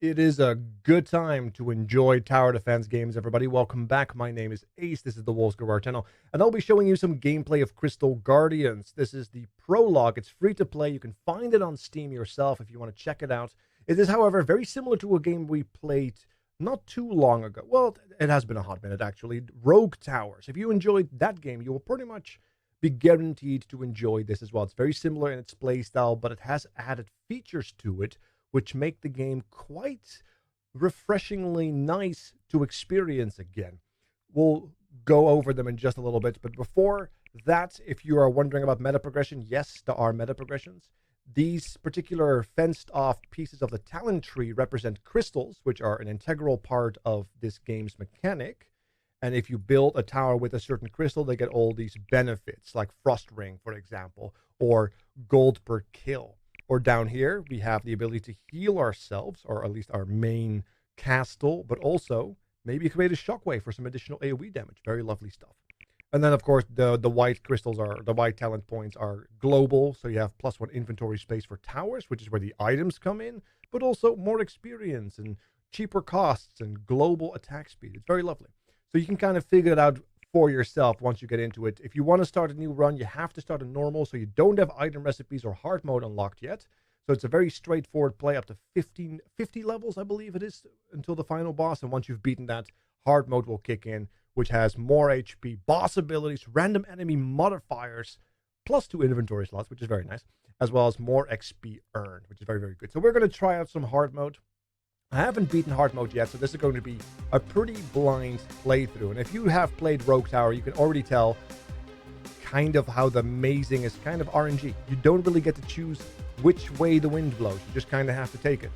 It is a good time to enjoy tower defense games, everybody. Welcome back. My name is Ace. This is the Wolves Guard channel, and I'll be showing you some gameplay of Crystal Guardians. This is the prologue. It's free to play. You can find it on Steam yourself if you want to check it out. It is, however, very similar to a game we played not too long ago. Well, it has been a hot minute, actually. Rogue Towers. If you enjoyed that game, you will pretty much be guaranteed to enjoy this as well. It's very similar in its playstyle, but it has added features to it which make the game quite refreshingly nice to experience again. We'll go over them in just a little bit, but before that, if you are wondering about meta progression, yes, there are meta progressions. These particular fenced off pieces of the talent tree represent crystals, which are an integral part of this game's mechanic. And if you build a tower with a certain crystal, they get all these benefits, like Frost Ring, for example, or gold per kill. Or down here, we have the ability to heal ourselves, or at least our main castle, but also maybe create a shockwave for some additional AoE damage. Very lovely stuff. And then, of course, the white crystals are, the white talent points are global. So you have +1 inventory space for towers, which is where the items come in, but also more experience and cheaper costs and global attack speed. It's very lovely. So you can kind of figure it out for yourself once you get into it. If you want to start a new run, you have to start a normal, so you don't have item recipes or hard mode unlocked yet. So it's a very straightforward play up to 50 levels, I believe it is, until the final boss. And once you've beaten that, hard mode will kick in, which has more HP, boss abilities, random enemy modifiers, +2 inventory slots, which is very nice, as well as more XP earned, which is very, very good. So we're going to try out some hard mode. I haven't beaten hard mode yet, so this is going to be a pretty blind playthrough. And if you have played Rogue Tower, you can already tell kind of how the mazing is kind of RNG. You don't really get to choose which way the wind blows. You just kind of have to take it.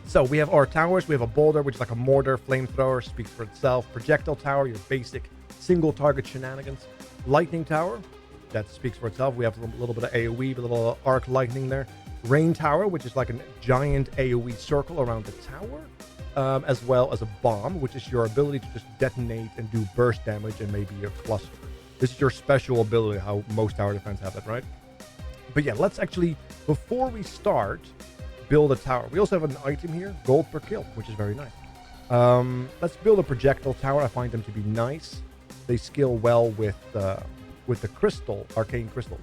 So we have our towers. We have a boulder, which is like a mortar, flamethrower, speaks for itself. Projectile tower, your basic single target shenanigans. Lightning tower, that speaks for itself. We have a little bit of AoE, a little arc lightning there. Rain tower, which is like a giant AoE circle around the tower, as well as a bomb, which is your ability to just detonate and do burst damage and maybe a cluster. This is your special ability, how most tower defense have that, right? But yeah, let's actually, before we start, build a tower. We also have an item here, gold per kill, which is very nice. Let's build a projectile tower. I find them to be nice. They scale well with the crystal, arcane crystals.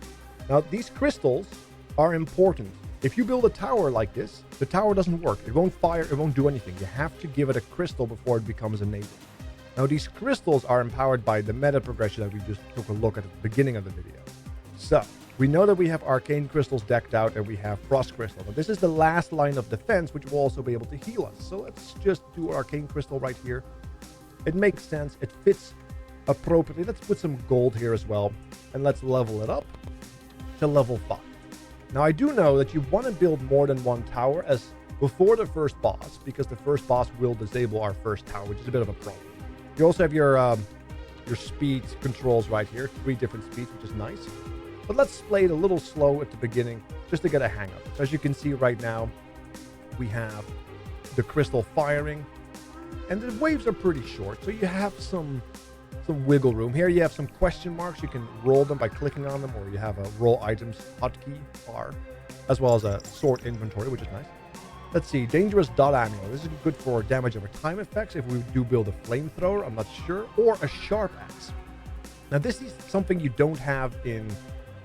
Now, these crystals are important. If you build a tower like this, the tower doesn't work. It won't fire, it won't do anything. You have to give it a crystal before it becomes enabled. Now, these crystals are empowered by the meta progression that we just took a look at the beginning of the video. So, we know that we have arcane crystals decked out and we have frost crystal. But this is the last line of defense, which will also be able to heal us. So let's just do arcane crystal right here. It makes sense. It fits appropriately. Let's put some gold here as well. And let's level it up to level 5. Now, I do know that you want to build more than one tower as before the first boss, because the first boss will disable our first tower, which is a bit of a problem. You also have your speed controls right here, 3 different speeds, which is nice. But let's play it a little slow at the beginning, just to get a hang of it. So as you can see right now, we have the crystal firing, and the waves are pretty short, so you have some wiggle room. Here you have some question marks. You can roll them by clicking on them, or you have a roll items hotkey bar, as well as a sort inventory, which is nice. Let's see, dangerous dot ammo. This is good for damage over time effects if we do build a flamethrower, I'm not sure, or a sharp axe. Now this is something you don't have in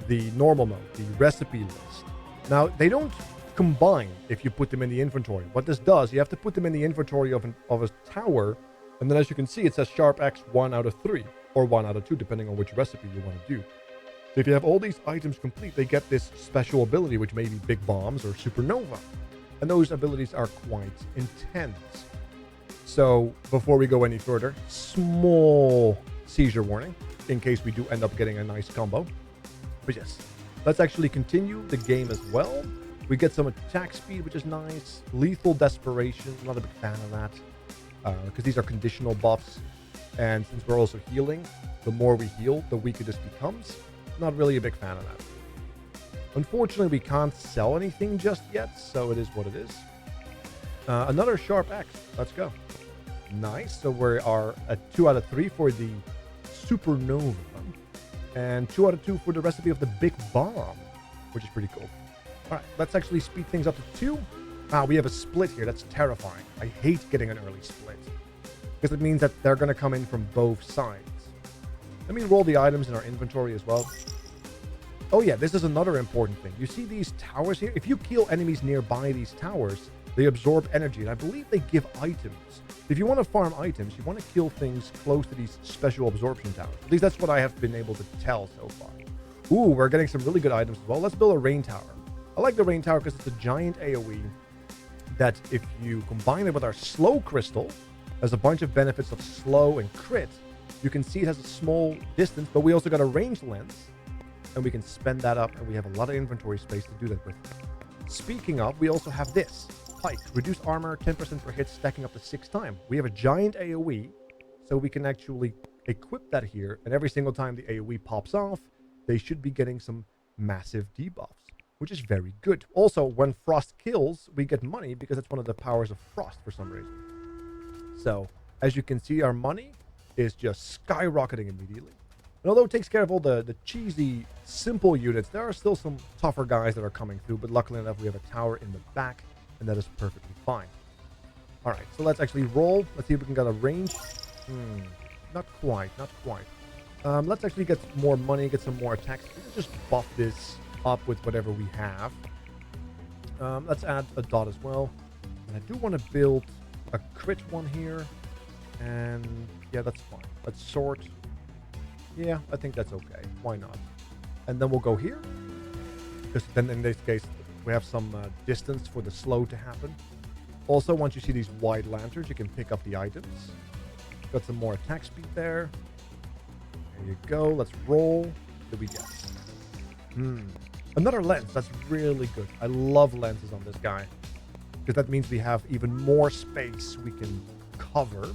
the normal mode, the recipe list. Now they don't combine if you put them in the inventory. What this does, you have to put them in the inventory of a tower. And then as you can see, it says Sharp X 1 out of 3, or 1 out of 2, depending on which recipe you want to do. So if you have all these items complete, they get this special ability, which may be Big Bombs or Supernova. And those abilities are quite intense. So before we go any further, small seizure warning, in case we do end up getting a nice combo. But yes, let's actually continue the game as well. We get some attack speed, which is nice. Lethal Desperation, not a big fan of that. Because these are conditional buffs, and since we're also healing, the more we heal, the weaker this becomes. Not really a big fan of that. Unfortunately, we can't sell anything just yet, so it is what it is. Another sharp axe. Let's go. Nice. So we are at 2 out of 3 for the Supernova, and 2 out of 2 for the recipe of the Big Bomb, which is pretty cool. All right, let's actually speed things up to 2. Ah, we have a split here. That's terrifying. I hate getting an early split because it means that they're going to come in from both sides. Let me roll the items in our inventory as well. Oh yeah, this is another important thing. You see these towers here? If you kill enemies nearby these towers, they absorb energy, and I believe they give items. If you want to farm items, you want to kill things close to these special absorption towers. At least that's what I have been able to tell so far. Ooh, we're getting some really good items as well. Let's build a rain tower. I like the rain tower because it's a giant AoE that if you combine it with our slow crystal, there's a bunch of benefits of slow and crit. You can see it has a small distance, but we also got a range lens, and we can spend that up, and we have a lot of inventory space to do that with. Speaking of, we also have this. Pike. Reduce armor 10% per hit, stacking up to 6 times. We have a giant AoE, so we can actually equip that here, and every single time the AoE pops off, they should be getting some massive debuffs, which is very good. Also, when Frost kills, we get money because it's one of the powers of Frost for some reason. So, as you can see, our money is just skyrocketing immediately. And although it takes care of all the cheesy, simple units, there are still some tougher guys that are coming through, but luckily enough, we have a tower in the back, and that is perfectly fine. All right, so let's actually roll. Let's see if we can get a range. Not quite, not quite. Let's actually get more money, get some more attacks. Let's just buff this up with whatever we have. Let's add a dot as well. And I do want to build a crit one here. And yeah, that's fine. Let's sort. Yeah, I think that's okay. Why not? And then we'll go here. Because then in this case, we have some distance for the slow to happen. Also, once you see these wide lanterns, you can pick up the items. Got some more attack speed there. There you go. Let's roll. What did we get? Another lens. That's really good. I love lenses on this guy. Because that means we have even more space we can cover.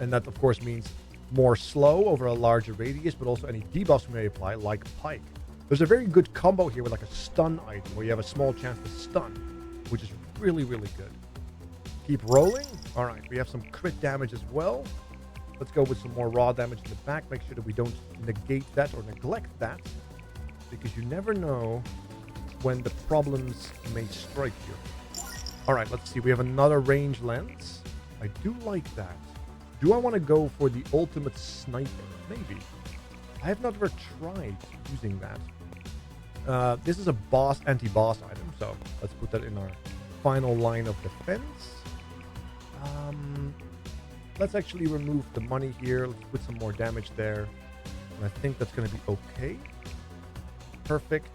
And that, of course, means more slow over a larger radius, but also any debuffs we may apply, like Pike. There's a very good combo here with like a stun item, where you have a small chance to stun, which is really, really good. Keep rolling. All right, we have some crit damage as well. Let's go with some more raw damage in the back. Make sure that we don't negate that or neglect that, because you never know when the problems may strike you. All right, let's see. We have another range lens. I do like that. Do I want to go for the ultimate sniper? Maybe. I have not ever tried using that. This is a boss, anti-boss item, so let's put that in our final line of defense. Let's actually remove the money here. Let's put some more damage there. And I think that's going to be okay. Perfect.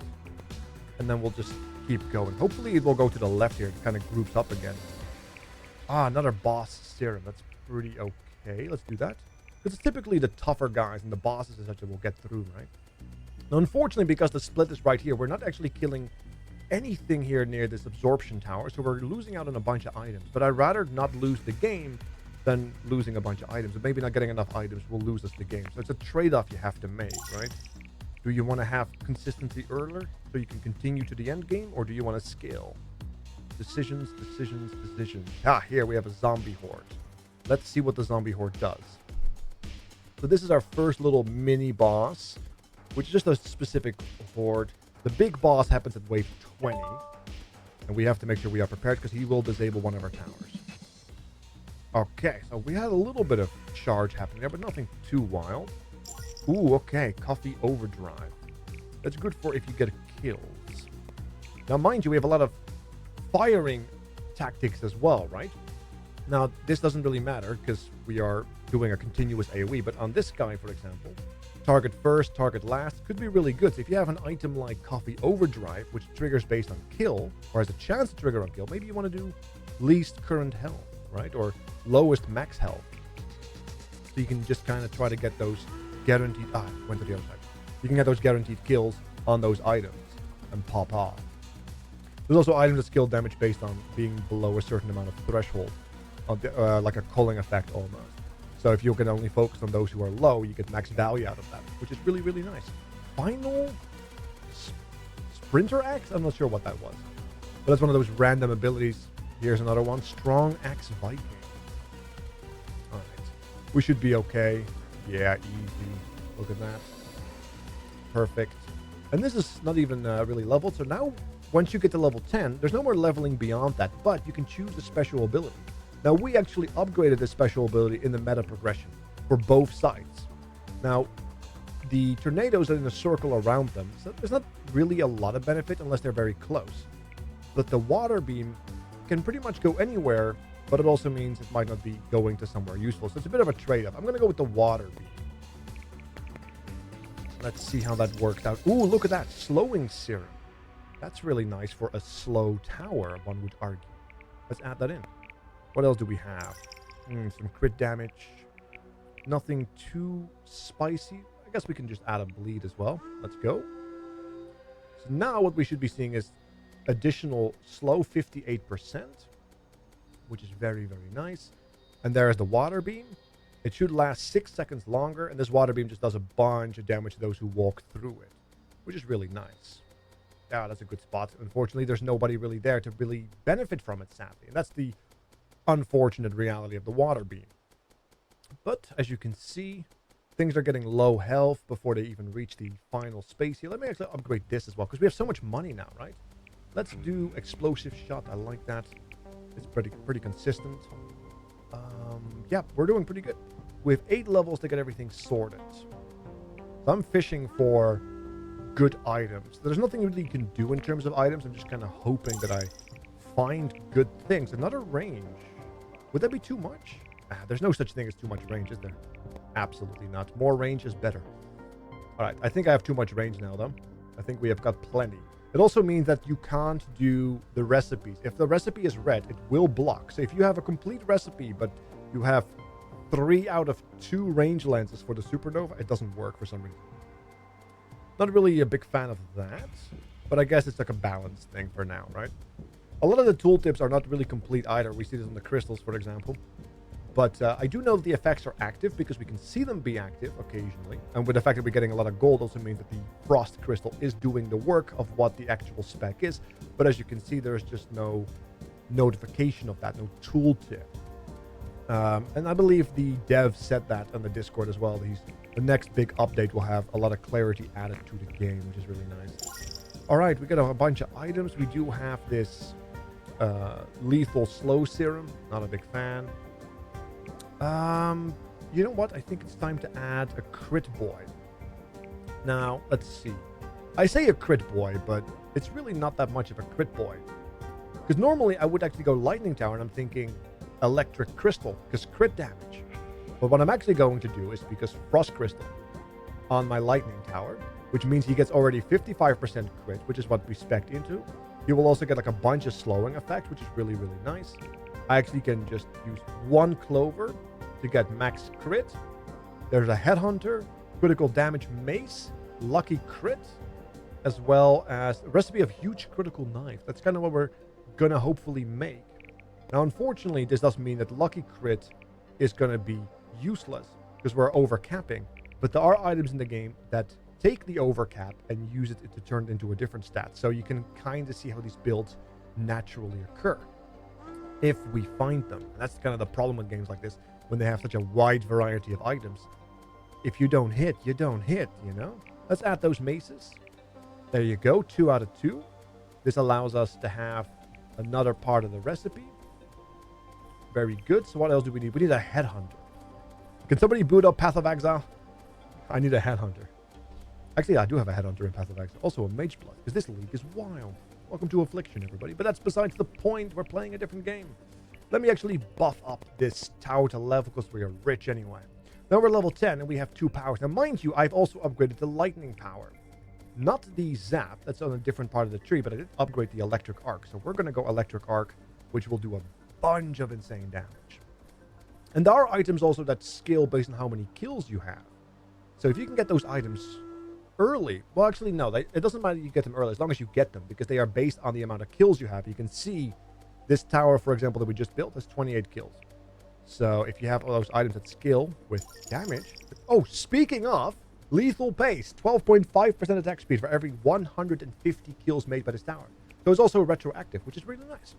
And then we'll just keep going. Hopefully it will go to the left here. It kind of groups up again. Another boss serum. That's pretty okay. Let's do that. Because it's typically the tougher guys and the bosses that will get through, right? Now, unfortunately, because the split is right here, we're not actually killing anything here near this absorption tower, so we're losing out on a bunch of items. But I'd rather not lose the game than losing a bunch of items. And maybe not getting enough items will lose us the game. So it's a trade-off you have to make, right? Do you want to have consistency earlier so you can continue to the end game, or do you want to scale? Decisions, decisions, decisions. Here we have a zombie horde. Let's see what the zombie horde does. So this is our first little mini boss, which is just a specific horde. The big boss happens at wave 20, and we have to make sure we are prepared because he will disable one of our towers. Okay, so we had a little bit of charge happening there, but nothing too wild. Ooh, okay, coffee overdrive. That's good for if you get kills. Now, mind you, we have a lot of firing tactics as well, right? Now, this doesn't really matter because we are doing a continuous AoE, but on this guy, for example, target first, target last could be really good. So if you have an item like Coffee Overdrive, which triggers based on kill, or has a chance to trigger on kill, maybe you want to do least current health, right? Or lowest max health. So you can just kind of try to get those guaranteed... went to the other side. You can get those guaranteed kills on those items and pop off. There's also items that skill damage based on being below a certain amount of threshold, like a culling effect almost. So if you can only focus on those who are low, you get max value out of that, which is really, really nice. Final Sprinter Axe? I'm not sure what that was. But that's one of those random abilities. Here's another one. Strong Axe Viking. Alright. We should be okay. Yeah, easy. Look at that. Perfect. And this is not even really leveled, so now once you get to level 10, there's no more leveling beyond that, but you can choose a special ability. Now, we actually upgraded this special ability in the meta progression for both sides. Now, the tornadoes are in a circle around them, so there's not really a lot of benefit unless they're very close. But the water beam can pretty much go anywhere, but it also means it might not be going to somewhere useful. So it's a bit of a trade-off. I'm going to go with the water beam. Let's see how that works out. Ooh, look at that. Slowing serum. That's really nice for a slow tower, one would argue. Let's add that in. What else do we have? Some crit damage. Nothing too spicy. I guess we can just add a bleed as well. Let's go. So now what we should be seeing is additional slow 58%, which is very, very nice. And there's the water beam. It should last 6 seconds longer, and this water beam just does a bunch of damage to those who walk through it, which is really nice. Yeah, that's a good spot. Unfortunately, there's nobody really there to really benefit from it, sadly. And that's the unfortunate reality of the water beam. But as you can see, things are getting low health before they even reach the final space here. Let me actually upgrade this as well, because we have so much money now, right? Let's do explosive shot. I like that. It's pretty consistent. Yeah, we're doing pretty good. We have 8 levels to get everything sorted. So I'm fishing for good items. There's nothing really you can do in terms of items. I'm just kind of hoping that I find good things. Another range. Would that be too much? There's no such thing as too much range, is there? Absolutely not. More range is better. All right, I think I have too much range now, though. I think we have got plenty. It also means that you can't do the recipes. If the recipe is red, it will block. So if you have a complete recipe, but you have 3 out of 2 range lenses for the supernova, it doesn't work for some reason. Not really a big fan of that, but I guess it's like a balance thing for now, right? A lot of the tooltips are not really complete either. We see this on the crystals, for example. But I do know that the effects are active because we can see them be active occasionally. And with the fact that we're getting a lot of gold also means that the frost crystal is doing the work of what the actual spec is. But as you can see, there's just no notification of that, no tooltip. And I believe the dev said that on the Discord as well. The next big update will have a lot of clarity added to the game, which is really nice. All right, we got a bunch of items. We do have this lethal slow serum. Not a big fan. You know what? I think it's time to add a crit boy. Now, let's see. I say a crit boy, but it's really not that much of a crit boy. Because normally I would actually go lightning tower, and I'm thinking electric crystal, because crit damage. But what I'm actually going to do is because frost crystal on my lightning tower, which means he gets already 55% crit, which is what we spec'd into. He will also get like a bunch of slowing effect, which is really, really nice. I actually can just use 1 clover to get max crit. There's a headhunter, critical damage mace, lucky crit, as well as a recipe of huge critical knife. That's kind of what we're gonna hopefully make. Now, unfortunately, this does mean that lucky crit is gonna be useless because we're overcapping. But there are items in the game that take the overcap and use it to turn it into a different stat. So you can kind of see how these builds naturally occur if we find them. And that's kind of the problem with games like this, when they have such a wide variety of items. If you don't hit, you don't hit, you know? Let's add those maces. There you go, 2 out of 2. This allows us to have another part of the recipe. Very good. So what else do we need? We need a headhunter. Can somebody boot up Path of Exile? I need a headhunter. Actually, I do have a headhunter in Path of Exile. Also a mage blood, because this league is wild. Welcome to Affliction, everybody. But that's besides the point. We're playing a different game. Let me actually buff up this tower to level because we are rich anyway. Now we're level 10 and we have 2 powers. Now, mind you, I've also upgraded the lightning power. Not the zap. That's on a different part of the tree, but I did upgrade the electric arc. So we're going to go electric arc, which will do a bunch of insane damage. And there are items also that scale based on how many kills you have. So if you can get those items early, well, actually, no, it doesn't matter you get them early as long as you get them, because they are based on the amount of kills you have. You can see this tower, for example, that we just built has 28 kills. So if you have all those items that scale with damage. Oh, speaking of, lethal pace, 12.5% attack speed for every 150 kills made by this tower. So it's also retroactive, which is really nice.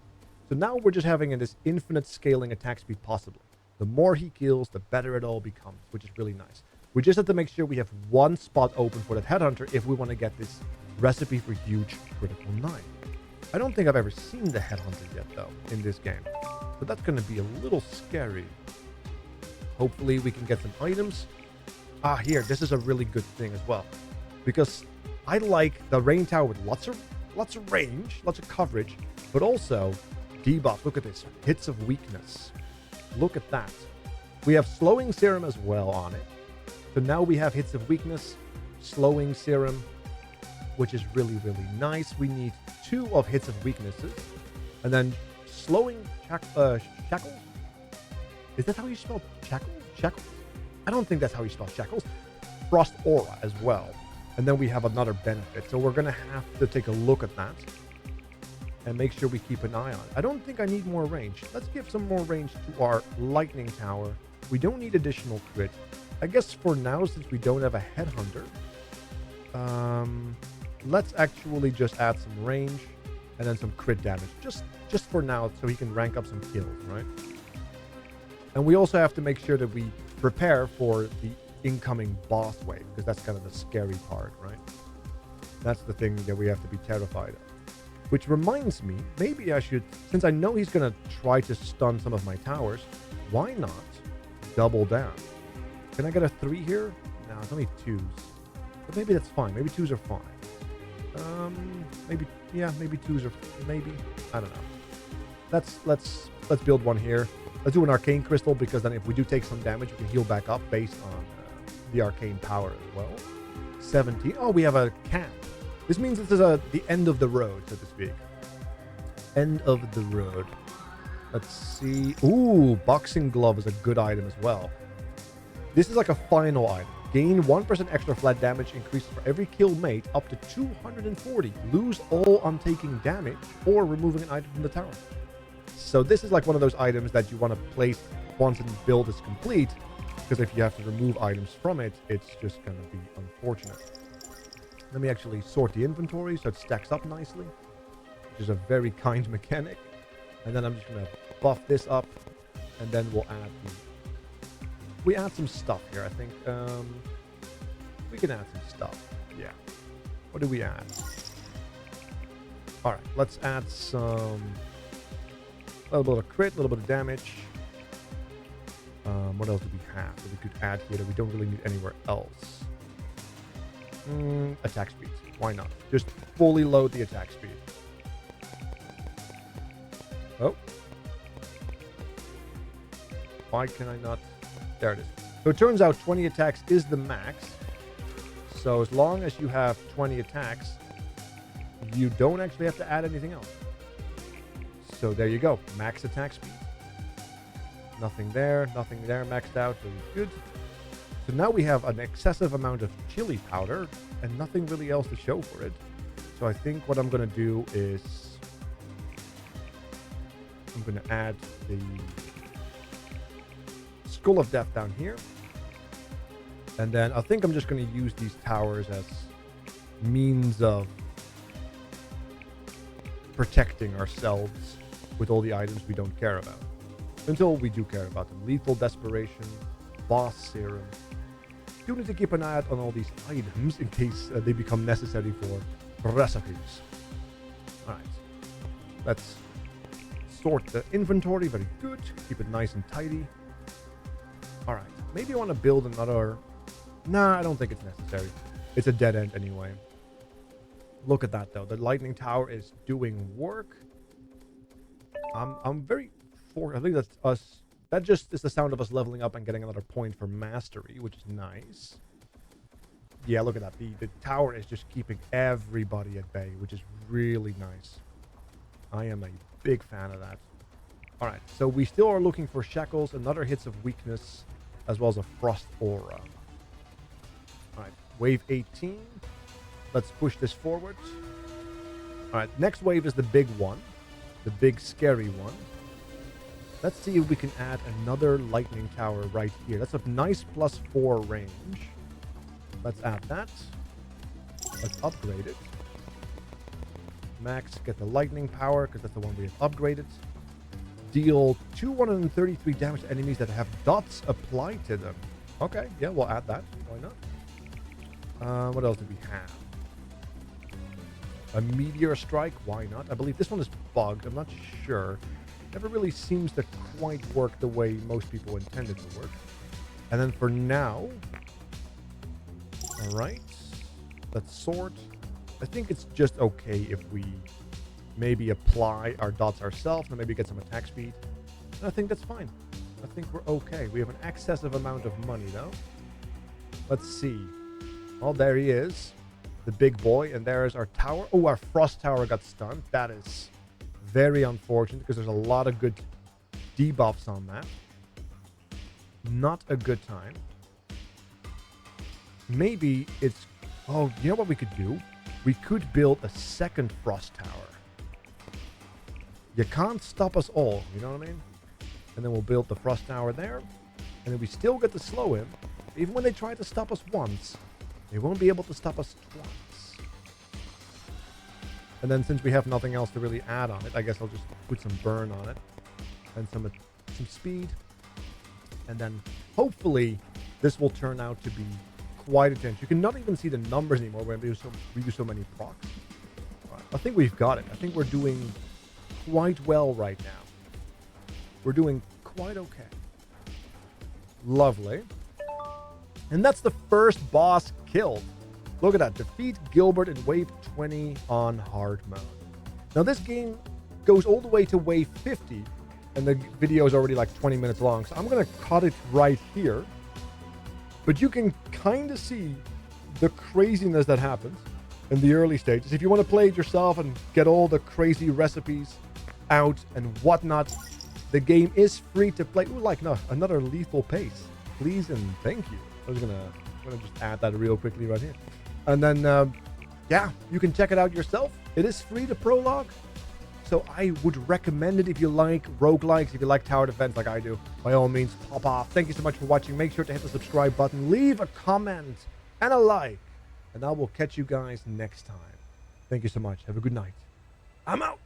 So now we're just having this infinite scaling attack speed possibly. The more he kills, the better it all becomes, which is really nice. We just have to make sure we have 1 spot open for that headhunter if we want to get this recipe for huge critical knife. I don't think I've ever seen the headhunter yet, though, in this game. So that's going to be a little scary. Hopefully we can get some items. Ah, here, this is a really good thing as well. Because I like the rain tower with lots of range, lots of coverage, but also debuff. Look at this. Hits of weakness. Look at that. We have slowing serum as well on it. So now we have hits of weakness, slowing serum, which is really, really nice. We need 2 of hits of weaknesses. And then slowing shackles? Is that how you spell shackles? Shackles? I don't think that's how you spell shackles. Frost aura as well. And then we have another benefit. So we're going to have to take a look at that and make sure we keep an eye on it. I don't think I need more range. Let's give some more range to our lightning tower. We don't need additional crit. I guess for now, since we don't have a headhunter, let's actually just add some range and then some crit damage. Just for now, so he can rank up some kills, right? And we also have to make sure that we prepare for the incoming boss wave, because that's kind of the scary part, right? That's the thing that we have to be terrified of. Which reminds me, maybe I should, since I know he's going to try to stun some of my towers, why not double down? Can I get a 3 here? No, it's only 2s. But maybe that's fine. Maybe 2s are fine. Maybe 2s are, maybe. I don't know. Let's build one here. Let's do an arcane crystal, because then if we do take some damage, we can heal back up based on the arcane power as well. 17. Oh, we have a camp. This means this is the end of the road, so to speak. End of the road. Let's see. Ooh, boxing glove is a good item as well. This is like a final item. Gain 1% extra flat damage increases for every kill mate up to 240. Lose all on taking damage or removing an item from the tower. So this is like one of those items that you want to place once the build is complete, because if you have to remove items from it, it's just going to be unfortunate. Let me actually sort the inventory so it stacks up nicely, which is a very kind mechanic. And then I'm just going to buff this up, and then we'll add we add some stuff here, I think. We can add some stuff. Yeah. What do we add? All right, let's add some... a little bit of crit, a little bit of damage. What else do we have that we could add here that we don't really need anywhere else? Attack speed. Why not? Just fully load the attack speed. Oh. Why can I not? There it is. So it turns out 20 attacks is the max. So as long as you have 20 attacks, you don't actually have to add anything else. So there you go. Max attack speed. Nothing there, maxed out. Very good. So now we have an excessive amount of chili powder and nothing really else to show for it. So I think what I'm going to do is I'm going to add the Skull of Death down here. And then I think I'm just going to use these towers as means of protecting ourselves with all the items we don't care about. Until we do care about them. Lethal Desperation, Boss Serum. You need to keep an eye out on all these items in case they become necessary for recipes. Alright. Let's sort the inventory. Very good. Keep it nice and tidy. Alright. Maybe I want to build another... Nah, I don't think it's necessary. It's a dead end anyway. Look at that though. The lightning tower is doing work. I'm very... I think that's us. That just is the sound of us leveling up and getting another point for mastery, which is nice. Yeah, look at that. The tower is just keeping everybody at bay, which is really nice. I am a big fan of that. All right, so we still are looking for shackles, another hits of weakness, as well as a frost aura. All right, wave 18. Let's push this forward. All right, next wave is the big one, the big scary one. Let's see if we can add another lightning tower right here. That's a nice +4 range. Let's add that. Let's upgrade it. Max, get the lightning power, because that's the one we have upgraded. Deal 233 damage to enemies that have dots applied to them. Okay, yeah, we'll add that. Why not? What else do we have? A meteor strike, why not? I believe this one is bugged. I'm not sure. Never really seems to quite work the way most people intend it to work. And then for now, all right, let's sort. I think it's just okay if we maybe apply our dots ourselves and maybe get some attack speed. And I think that's fine. I think we're okay. We have an excessive amount of money though. Let's see. Oh, there he is. The big boy. And there's our tower. Oh, our frost tower got stunned. That is very unfortunate because there's a lot of good debuffs on that. Not a good time. Maybe it's... Oh, you know what we could do? We could build a second frost tower. You can't stop us all, you know what I mean? And then we'll build the frost tower there. And then we still get to slow him. Even when they try to stop us once, they won't be able to stop us twice. And then since we have nothing else to really add on it, I guess I'll just put some burn on it. And some speed. And then hopefully this will turn out to be quite intense. You can not even see the numbers anymore when we do so many procs. Right. I think we've got it. I think we're doing quite well right now. We're doing quite okay. Lovely. And that's the first boss killed. Look at that. Defeat Gilbert in wave 20 on hard mode. Now this game goes all the way to wave 50. And the video is already like 20 minutes long. So I'm going to cut it right here. But you can kind of see the craziness that happens in the early stages. If you want to play it yourself and get all the crazy recipes out and whatnot, the game is free to play. Ooh, like, no, another lethal pace. Please and thank you. I'm gonna just add that real quickly right here. And then, yeah, you can check it out yourself. It is free to prologue. So I would recommend it if you like roguelikes, if you like tower defense like I do. By all means, pop off. Thank you so much for watching. Make sure to hit the subscribe button, leave a comment and a like. And I will catch you guys next time. Thank you so much. Have a good night. I'm out.